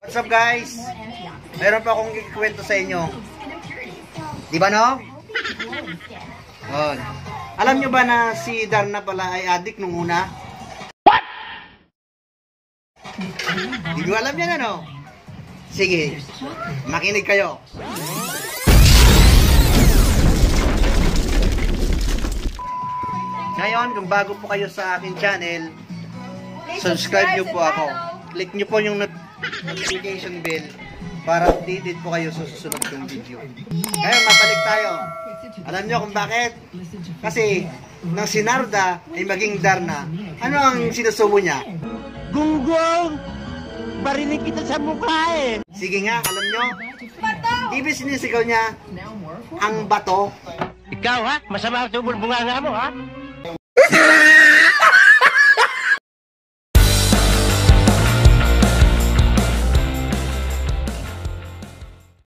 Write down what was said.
What's up guys? Meron pa akong ikikwento sa inyo. Di ba no? Oh. Alam nyo ba na si Darna pala ay addict nung una? What? Di nyo alam yan ano? Sige, makinig kayo. Ngayon, kung bago po kayo sa aking channel, subscribe nyo po ako. Click nyo po yung notification bell para updated po kayo sa susunod kong video. Ngayon, mabalik tayo. Alam nyo kung bakit? Kasi, nang si Narda ay maging Darna, ano ang sinusubo niya? Gunggong! Barinig kita sa mukha eh! Sige nga, alam nyo? Ibig sinisigaw niya, ang bato. Ikaw ha? Masama ang tubol bunganga mo ha?